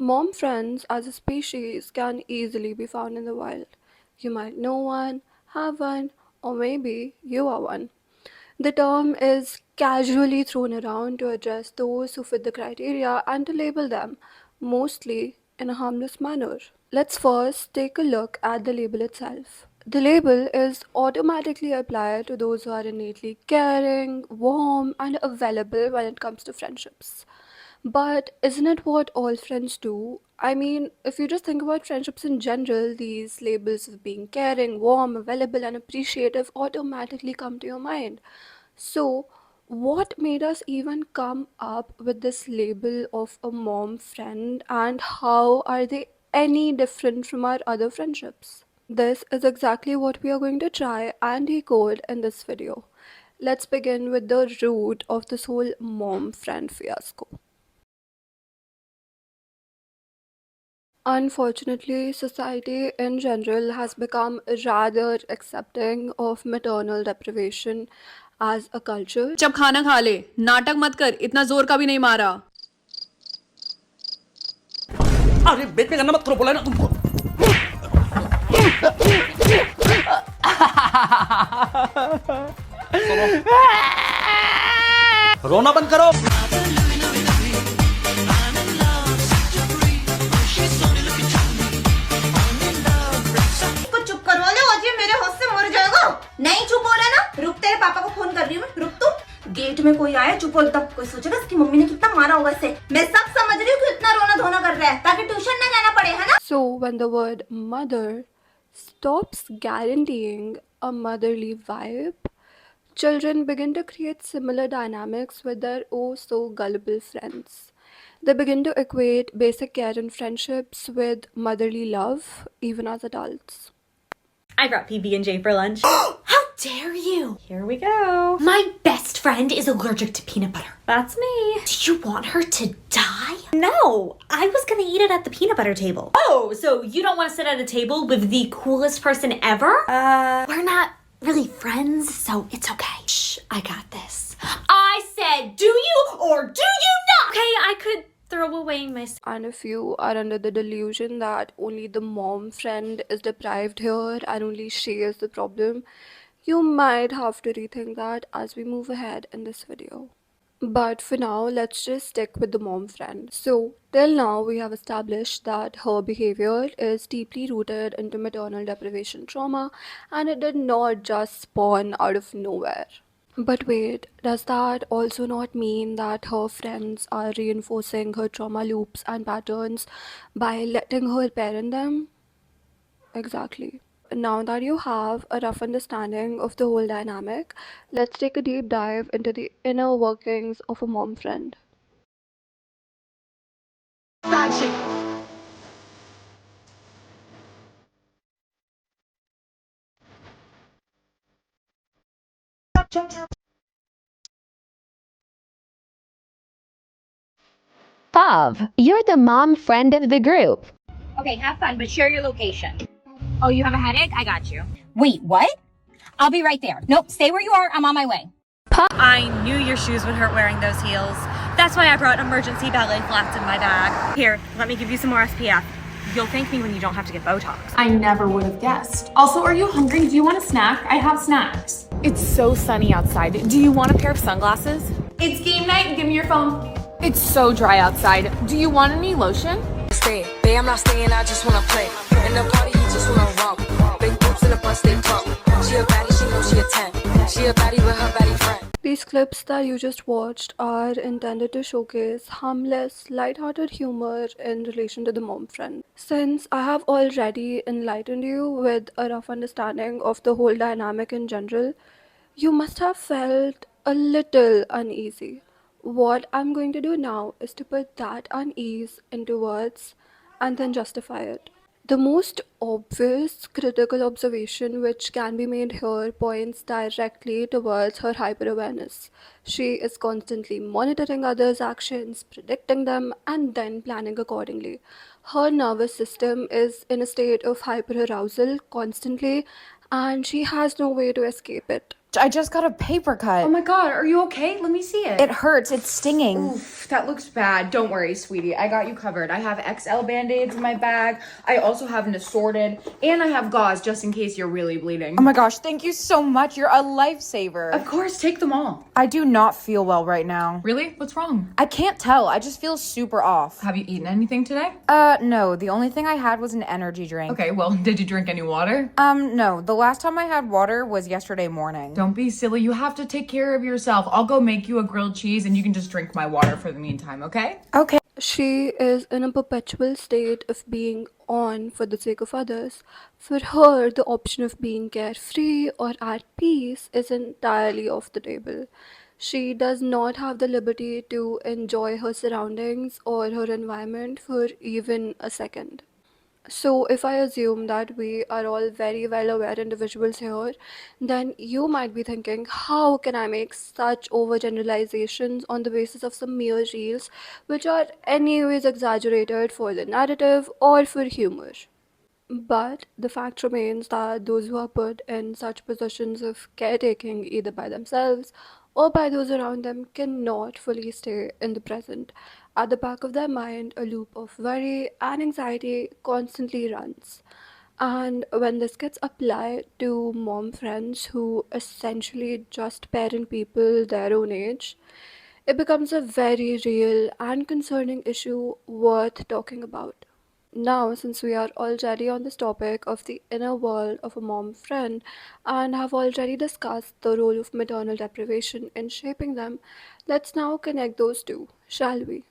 Mom friends as a species can easily be found in the wild. You might know one, have one, or maybe you are one. The term is casually thrown around to address those who fit the criteria and to label them, mostly in a harmless manner. Let's first take a look at the label itself. The label is automatically applied to those who are innately caring, warm, and available when it comes to friendships. But isn't it what all friends do? I mean, if you just think about friendships in general, these labels of being caring, warm, available, and appreciative automatically come to your mind. So, what made us even come up with this label of a mom friend, and how are they any different from our other friendships? This is exactly what we are going to try and decode in this video. Let's begin with the root of this whole mom friend fiasco. Unfortunately, society in general has become rather accepting of maternal deprivation as a culture. जब खाना खा ले नाटक मत कर इतना जोर का भी नहीं मारा अरे बेच पे करना मत करो बोला ना तुमको रोना बंद करो को चुप करवा लो आज ये मेरे होश से मर जाएगा। नहीं चुप हो रहा ना, रुक तेरे पापा को फोन कर रही हूँ मैं, रुक तू। गेट में कोई आया चुप हो तब कोई सोचेगा इसकी मम्मी ने कितना मारा होगा इसे। मैं सब समझ रही हूँ कि इतना रोना धोना कर रहा है ताकि ट्यूशन ना जाना पड़े, है ना। So, when the word mother stops guaranteeing a motherly vibe, children begin to create similar dynamics with their oh so gullible friends. They begin to equate basic care and friendships with motherly love, even as adults. I brought PB&J for lunch. How dare you? Here we go. My best friend is allergic to peanut butter. That's me. Do you want her to die? No, I was gonna eat it at the peanut butter table. Oh, so you don't want to sit at a table with the coolest person ever? We're not really friends, so it's okay. Shh, I got this. I said, do you or do you not? Okay, I could throw away my... And if you are under the delusion that only the mom friend is deprived here and only she is the problem, you might have to rethink that as we move ahead in this video. But for now, let's just stick with the mom friend. So, till now, we have established that her behavior is deeply rooted into maternal deprivation trauma and it did not just spawn out of nowhere. But wait, does that also not mean that her friends are reinforcing her trauma loops and patterns by letting her parent them? Exactly. Now that you have a rough understanding of the whole dynamic, let's take a deep dive into the inner workings of a mom friend. Pav, you're the mom friend of the group. Okay, have fun, but share your location. Oh, you have a headache? I got you. Wait, what? I'll be right there. Nope, stay where you are. I'm on my way. I knew your shoes would hurt wearing those heels. That's why I brought emergency ballet flats in my bag. Here, let me give you some more SPF. You'll thank me when you don't have to get Botox. I never would have guessed. Also, are you hungry? Do you want a snack? I have snacks. It's so sunny outside. Do you want a pair of sunglasses? It's game night. Give me your phone. It's so dry outside. Do you want any lotion? Stay, babe, I'm not staying, I just wanna play. In the party, you just wanna romp. Big boobs in the bus, they pump. She a baddie, she knows she a 10. She a baddie with her baddie friend. These clips that you just watched are intended to showcase harmless, light-hearted humor in relation to the mom friend. Since I have already enlightened you with a rough understanding of the whole dynamic in general, you must have felt a little uneasy. What I'm going to do now is to put that unease into words and then justify it. The most obvious critical observation which can be made here points directly towards her hyper-awareness. She is constantly monitoring others' actions, predicting them, and then planning accordingly. Her nervous system is in a state of hyper-arousal constantly, and she has no way to escape it. I just got a paper cut. Oh my god, are you okay? Let me see it. It hurts. It's stinging. Oof, that looks bad. Don't worry, sweetie. I got you covered. I have XL band-aids in my bag. I also have an assorted, and I have gauze just in case you're really bleeding. Oh my gosh, thank you so much. You're a lifesaver. Of course, take them all. I do not feel well right now. Really? What's wrong? I can't tell. I just feel super off. Have you eaten anything today? No. The only thing I had was an energy drink. Okay, well, did you drink any water? No. The last time I had water was yesterday morning. Don't be silly. You have to take care of yourself. I'll go make you a grilled cheese and you can just drink my water for the meantime, okay? Okay. She is in a perpetual state of being on for the sake of others. For her, the option of being carefree or at peace is entirely off the table. She does not have the liberty to enjoy her surroundings or her environment for even a second. So, if I assume that we are all very well aware individuals here, then you might be thinking, how can I make such overgeneralizations on the basis of some mere reels, which are anyways exaggerated for the narrative or for humor? But the fact remains that those who are put in such positions of caretaking, either by themselves or by those around them, cannot fully stay in the present. At the back of their mind, a loop of worry and anxiety constantly runs. And when this gets applied to mom friends who essentially just parent people their own age, it becomes a very real and concerning issue worth talking about. Now, since we are already on this topic of the inner world of a mom friend and have already discussed the role of maternal deprivation in shaping them, let's now connect those two, shall we?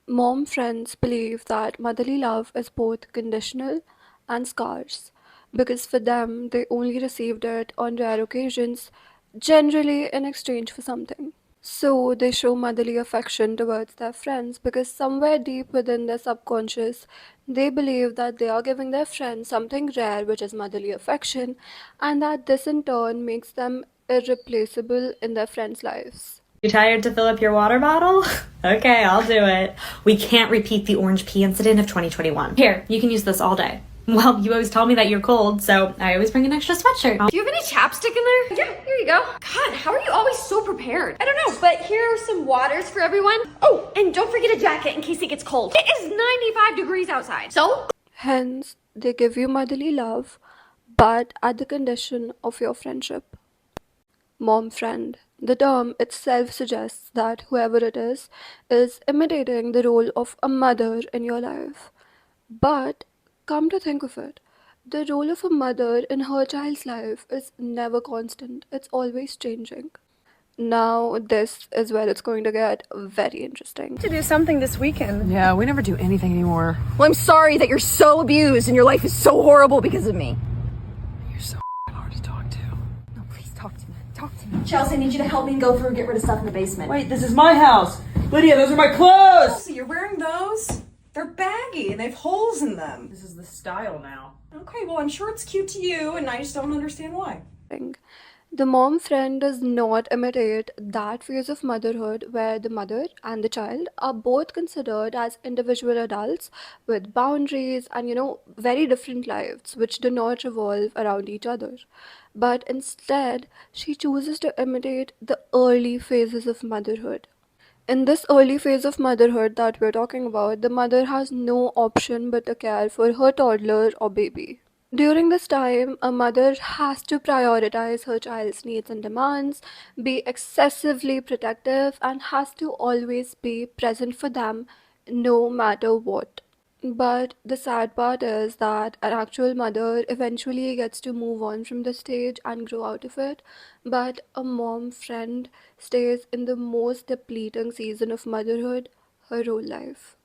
Mom friends believe that motherly love is both conditional and scarce because for them they only received it on rare occasions, generally in exchange for something. So they show motherly affection towards their friends because somewhere deep within their subconscious, they believe that they are giving their friends something rare, which is motherly affection, and that this in turn makes them irreplaceable in their friends' lives. You tired to fill up your water bottle? Okay, I'll do it. We can't repeat the orange pea incident of 2021. Here, you can use this all day. Well, you always tell me that you're cold, so I always bring an extra sweatshirt. Do you have any chapstick in there? Yeah, here you go. God, how are you always so prepared? I don't know, but here are some waters for everyone. Oh, and don't forget a jacket in case it gets cold. It is 95 degrees outside. So? Hence, they give you motherly love, but at the condition of your friendship. Mom friend. The term itself suggests that whoever it is imitating the role of a mother in your life. But come to think of it, the role of a mother in her child's life is never constant, it's always changing. Now, this is where it's going to get very interesting. To do something this weekend. Yeah, we never do anything anymore. Well, I'm sorry that you're so abused and your life is so horrible because of me. You're so hard to talk to. No, please talk to me. Talk to me. Chelsea, I need you to help me go through and get rid of stuff in the basement. Wait, this is my house. Lydia, those are my clothes. So you're wearing those? They're baggy and they have holes in them. This is the style now. Okay, well, I'm sure it's cute to you, and I just don't understand why. The mom friend does not imitate that phase of motherhood where the mother and the child are both considered as individual adults with boundaries and, very different lives which do not revolve around each other. But instead, she chooses to imitate the early phases of motherhood. In this early phase of motherhood that we're talking about, the mother has no option but to care for her toddler or baby. During this time, a mother has to prioritize her child's needs and demands, be excessively protective, and has to always be present for them no matter what. But the sad part is that an actual mother eventually gets to move on from the stage and grow out of it, but a mom friend stays in the most depleting season of motherhood, her whole life.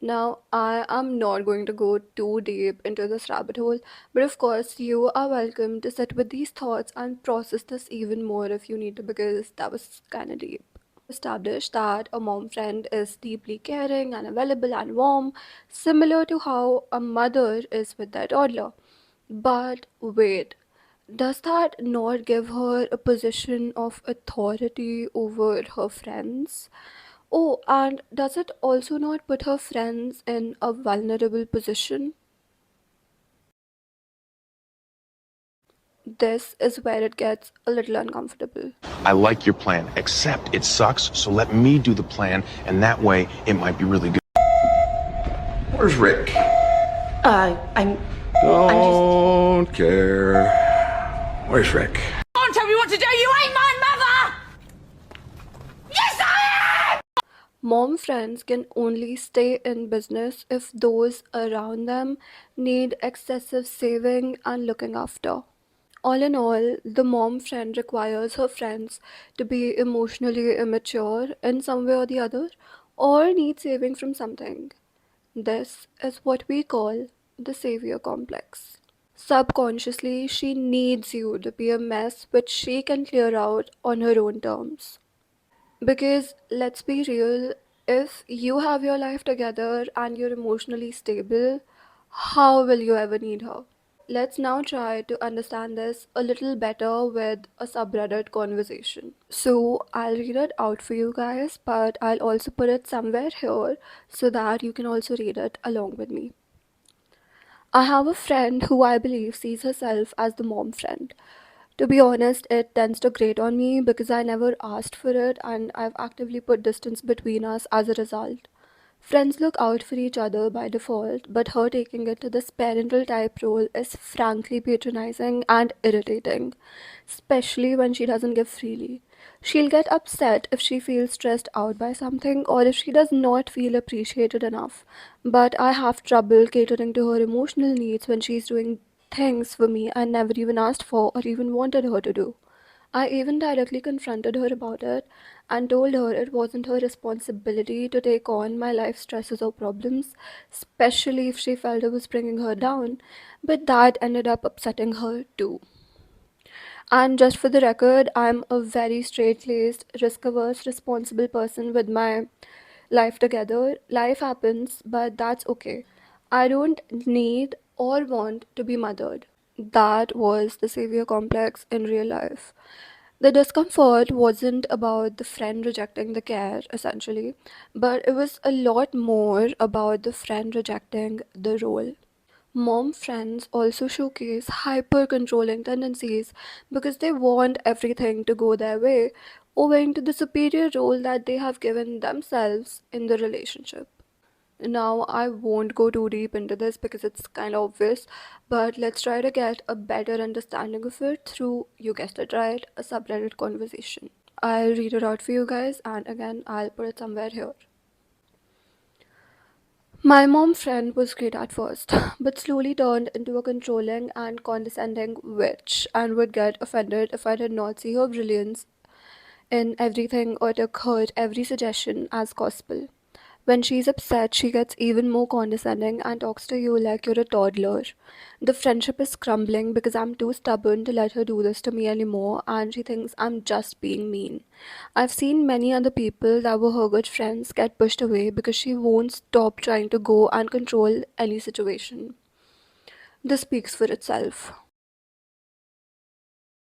Now, I am not going to go too deep into this rabbit hole, but of course, you are welcome to sit with these thoughts and process this even more if you need to, because that was kind of deep. Establish that a mom friend is deeply caring and available and warm, similar to how a mother is with their toddler. But wait, does that not give her a position of authority over her friends? Oh, and does it also not put her friends in a vulnerable position? This is where it gets a little uncomfortable. I like your plan, except it sucks, so let me do the plan, and that way it might be really good. Where's Rick? Don't care. Where's Rick? Don't tell me what to do, you ain't my mother! Yes, I am! Mom friends can only stay in business if those around them need excessive saving and looking after. All in all, the mom friend requires her friends to be emotionally immature in some way or the other, or need saving from something. This is what we call the savior complex. Subconsciously, she needs you to be a mess which she can clear out on her own terms. Because let's be real, if you have your life together and you're emotionally stable, how will you ever need her? Let's now try to understand this a little better with a subreddit conversation. So I'll read it out for you guys, but I'll also put it somewhere here so that you can also read it along with me. I have a friend who I believe sees herself as the mom friend. To be honest, it tends to grate on me because I never asked for it and I've actively put distance between us as a result. Friends look out for each other by default, but her taking it to this parental type role is frankly patronizing and irritating, especially when she doesn't give freely. She'll get upset if she feels stressed out by something or if she does not feel appreciated enough, but I have trouble catering to her emotional needs when she's doing things for me I never even asked for or even wanted her to do. I even directly confronted her about it and told her it wasn't her responsibility to take on my life stresses or problems, especially if she felt I was bringing her down, but that ended up upsetting her too. And just for the record, I'm a very straight laced, risk averse, responsible person with my life together. Life happens, but that's okay. I don't need or want to be mothered. That was the savior complex in real life. The discomfort wasn't about the friend rejecting the care, essentially, but it was a lot more about the friend rejecting the role. Mom friends also showcase hyper controlling tendencies because they want everything to go their way, owing to the superior role that they have given themselves in the relationship. Now, I won't go too deep into this because it's kind of obvious, but let's try to get a better understanding of it through, you guessed it right, a subreddit conversation. I'll read it out for you guys, and again, I'll put it somewhere here. My mom friend was great at first, but slowly turned into a controlling and condescending witch and would get offended if I did not see her brilliance in everything or took her every suggestion as gospel. When she's upset, she gets even more condescending and talks to you like you're a toddler. The friendship is crumbling because I'm too stubborn to let her do this to me anymore, and she thinks I'm just being mean. I've seen many other people that were her good friends get pushed away because she won't stop trying to go and control any situation. This speaks for itself.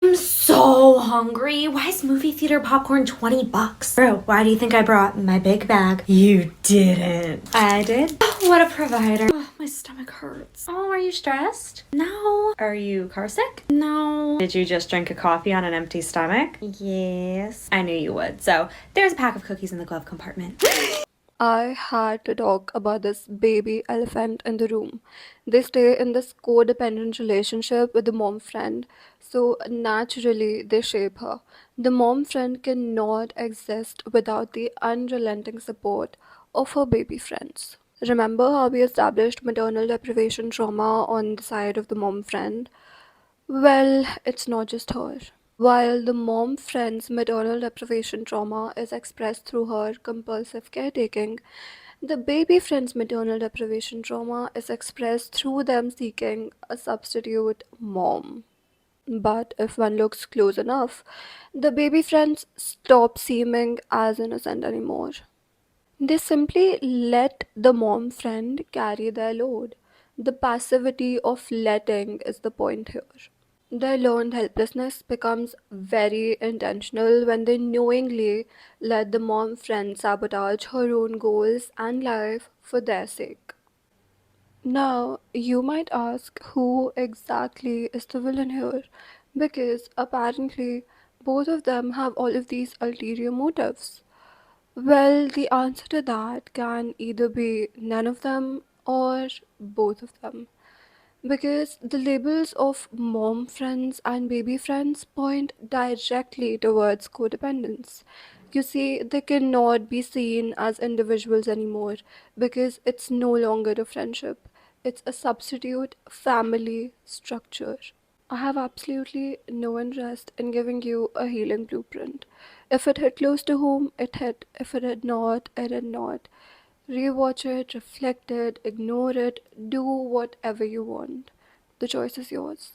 I'm so hungry. Why is movie theater popcorn $20? Bro, why do you think I brought my big bag? You didn't. I did? Oh, what a provider. Oh, my stomach hurts. Oh, are you stressed? No. Are you car sick? No. Did you just drink a coffee on an empty stomach? Yes. I knew you would. So there's a pack of cookies in the glove compartment. I had to talk about this baby elephant in the room. They stay in this codependent relationship with the mom friend, so naturally they shape her. The mom friend cannot exist without the unrelenting support of her baby friends. Remember how we established maternal deprivation trauma on the side of the mom friend? Well, it's not just her. While the mom friend's maternal deprivation trauma is expressed through her compulsive caretaking, the baby friend's maternal deprivation trauma is expressed through them seeking a substitute mom. But if one looks close enough, the baby friends stop seeming as innocent anymore. They simply let the mom friend carry their load. The passivity of letting is the point here. Their learned helplessness becomes very intentional when they knowingly let the mom friend sabotage her own goals and life for their sake. Now, you might ask who exactly is the villain here, because apparently both of them have all of these ulterior motives. Well, the answer to that can either be none of them or both of them. Because the labels of mom friends and baby friends point directly towards codependence. You see, they cannot be seen as individuals anymore because it's no longer a friendship, it's a substitute family structure. I have absolutely no interest in giving you a healing blueprint. If it hit close to home, it hit. If it did not, it did not. Rewatch it, reflect it, ignore it, do whatever you want. The choice is yours.